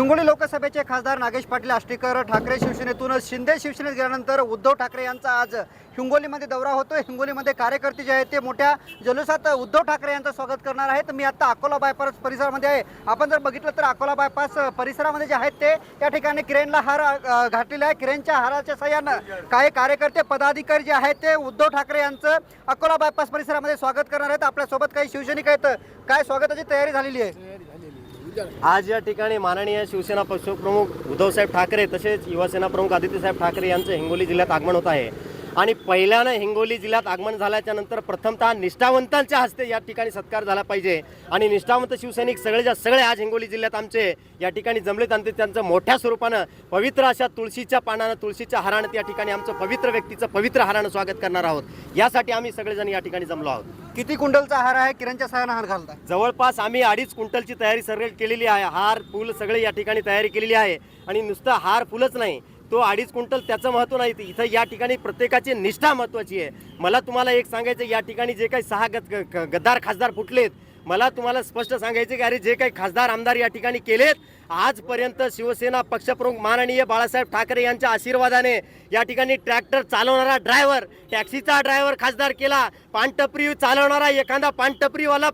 हिंगोली लोकसभेचे खासदार नागेश पाटील आष्टीकर ठाकरे शिवसेनेतून शिंदे शिवसेनेत गेल्यानंतर उद्धव ठाकरे यांचा आज हिंगोलीमध्ये दौरा होतोय। हिंगोलीमध्ये कार्यकर्ते जे आहेत ते मोठ्या जल्लोषात उद्धव ठाकरे यांचं स्वागत करणार आहेत। मी आता अकोला बायपास परिसरामध्ये आहे। आपण जर बघितलं तर अकोला बायपास परिसरामध्ये जे आहेत ते या ठिकाणी क्रेनला हार घातलेला आहे। क्रेनच्या हाराच्या सहाय्यानं काही कार्यकर्ते पदाधिकारी जे आहेत ते उद्धव ठाकरे यांचं अकोला बायपास परिसरामध्ये स्वागत करणार आहेत। आपल्यासोबत काही शिवसैनिक आहेत। काय स्वागताची तयारी झालेली आहे? आज या ठिकाणी माननीय शिवसेना पक्षप्रमुख उद्धवसाहेब ठाकरे तसेच युवासेना प्रमुख आदित्यसाहेब ठाकरे यांचं हिंगोली जिल्ह्यात आगमन होत आहे। आणि पहिल्यानं हिंगोली जिल्ह्यात आगमन झाल्याच्या नंतर प्रथमतः निष्ठावंतांच्या हस्ते या ठिकाणी सत्कार झाला पाहिजे। आणि निष्ठावंत शिवसैनिक सगळे आज हिंगोली जिल्ह्यात आमचे या ठिकाणी जमलेत आणि त्यांचं मोठ्या स्वरूपानं पवित्र अशा तुळशीच्या पानानं तुळशीच्या हारानं त्या ठिकाणी आमचं पवित्र व्यक्तीचं पवित्र हारानं स्वागत करणार आहोत। यासाठी आम्ही सगळेजण या ठिकाणी जमलो आहोत। किती कुंडलचा हार आहे? किरणच्या सहाय्यानं हार घालता? जवळपास आम्ही 2.5 क्विंटलची तयारी सगळी केलेली आहे। हार फूल सगळे या ठिकाणी तयारी केलेली आहे। आणि नुसतं हार फुलच नाही, तो 2.5 क्विंटल त्याचं महत्त्व नाही, इथं या ठिकाणी प्रत्येकाची निष्ठा महत्त्वाची आहे। मला तुम्हाला एक सांगायचं, या ठिकाणी जे काही 6 गद्दार खासदार फुटलेत, मला तुम्हाला स्पष्ट सांगायचे की अरे जे काही खासदार आमदार या ठिकाणी केलेत, आजपर्यंत शिवसेना पक्षप्रमुख माननीय बाळासाहेब ठाकरे यांच्या आशीर्वादाने या ठिकाणी ट्रॅक्टर चालवणारा ड्रायव्हर, टॅक्सीचा ड्रायव्हर खासदार केला, पानटपरी चालवणारा एखादा पानटपरीवाला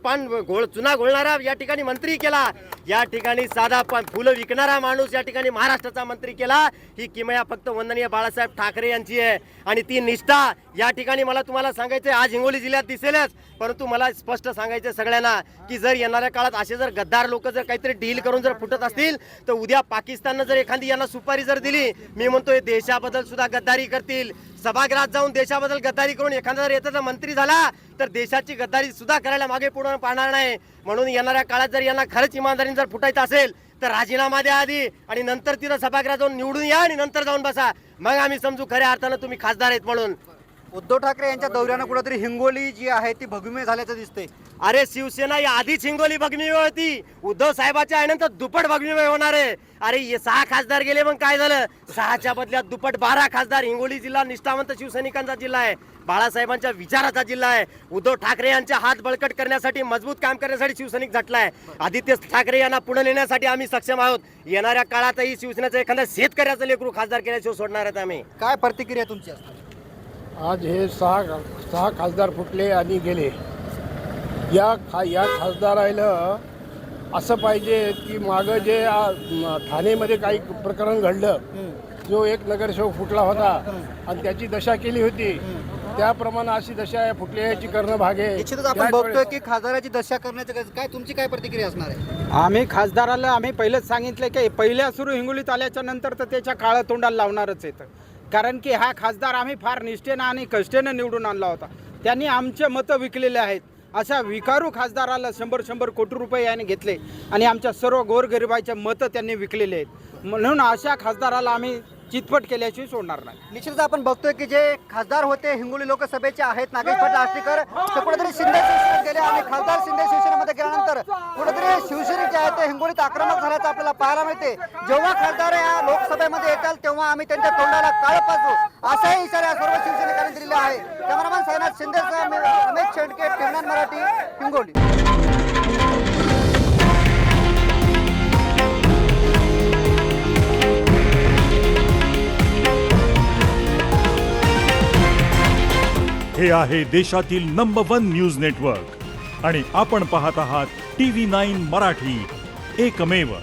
चुना घोळणारा या ठिकाणी मंत्री केला, या ठिकाणी साधा फुलं विकणारा माणूस या ठिकाणी महाराष्ट्राचा मंत्री केला। ही किमया फक्त वंदनीय बाळासाहेब ठाकरे यांची आहे। आणि ती निष्ठा या ठिकाणी मला तुम्हाला सांगायचं आज हिंगोली जिल्ह्यात दिसेलच, परंतु मला स्पष्ट सांगायचं सगळ्यांना की जर येणाऱ्या काळात असे जर गद्दार लोक जर काहीतरी डील करून जर फुटत असतील तर उद्या पाकिस्ताननं जर एखादी यांना सुपारी जर दिली, मी म्हणतोय देशाबद्दल सुद्धा गद्दारी करतील। सभागृहात जाऊन देशाबद्दल गद्दारी करून एखादा जर याचा मंत्री झाला तर देशाची गद्दारी सुद्धा करायला मागे पुढे पाहणार नाही। म्हणून येणाऱ्या काळात जर यांना खरंच इमानदारीने जर फुटायचं असेल तर राजीनामा द्या आधी, आणि नंतर तिथं सभागृहात जाऊन निवडून या आणि नंतर जाऊन बसा, मग आम्ही समजू खऱ्या अर्थानं तुम्ही खासदार आहेत म्हणून। उद्धव ठाकरे यांच्या दौऱ्यानं कुठेतरी हिंगोली जी आहे ती भगीमय झाल्याचं दिसतंय। अरे शिवसेना या आधीच हिंगोली भगीमय होती, उद्धव साहेबाच्या आल्यानंतर दुप्पट भगीमय होणार आहे। अरे 6 खासदार गेले, मग काय झालं? 6च्या बदल्यात दुप्पट 12 खासदार। हिंगोली जिल्हा निष्ठावंत शिवसैनिकांचा जिल्हा आहे, बाळासाहेबांच्या विचाराचा जिल्हा आहे। उद्धव ठाकरे यांचे हात बळकट करण्यासाठी, मजबूत काम करण्यासाठी शिवसैनिक झटलाय। आदित्य ठाकरे यांना पुढे नेण्यासाठी आम्ही सक्षम आहोत। येणाऱ्या काळातही शिवसेनेचं एखाद्या शेतकऱ्याचं लेकरू खासदार केल्याशिवाय सोडणार आहेत आम्ही। काय प्रतिक्रिया तुमची? आज हे 6 खासदार फुटले आणि गेले। या खासदाराला असं पाहिजे की मागं जे ठाणेमध्ये काही प्रकरण घडलं, जो एक नगरसेवक फुटला होता आणि त्याची दशा केली होती, त्याप्रमाणे अशी दशा फुटल्याची करणं भाग आहे। निश्चितच आपण बघतोय की खासदाराची दशा करण्याचं काय तुमची काय प्रतिक्रिया असणार आहे? आम्ही खासदाराला आम्ही पहिलेच सांगितलं की पहिल्या सुरू हिंगोलीत आल्याच्या नंतर तर त्याच्या काळा तोंडाला लावणारच येतं, कारण की हा खासदार आम्ही फार निष्ठेनं आणि कष्टेनं निवडून आणला होता। त्यांनी आमचे मतं विकलेले आहेत। अशा विकारू खासदाराला 100 कोटी रुपये याने घेतले आणि आमच्या सर्व गोरगरिबाचे मतं त्यांनी विकलेले आहेत। म्हणून अशा खासदाराला आम्ही चितपट केल्याशिवाय सोडणार नाही। निश्चितच आपण बघतोय की जे खासदार होते हिंगोली लोकसभेचे आहेत नागेश पाटील आष्टीकर, ते कुठेतरी शिंदे शिवसेनेत गेले आणि खासदार शिंदे शिवसेनेमध्ये गेल्यानंतर कुठेतरी शिवसैनिक जे आहेत ते हिंगोलीत आक्रमक झाल्याचं आपल्याला पाहायला मिळते। जेव्हा खासदार या लोकसभेमध्ये येतात तेव्हा आम्ही त्यांच्या तोंडाला काळ पाजू, असाही इशारा सर्व शिवसैनिकांनी दिलेला आहे। कॅमेरामॅन साईनाथ शिंदेसह अमित शेंडके, टीव्ही9 मराठी, हिंगोली। हे आहे देशातील नंबर 1 न्यूज नेटवर्क आणि आपण पाहत आहात TV9 मराठी, एकमेव।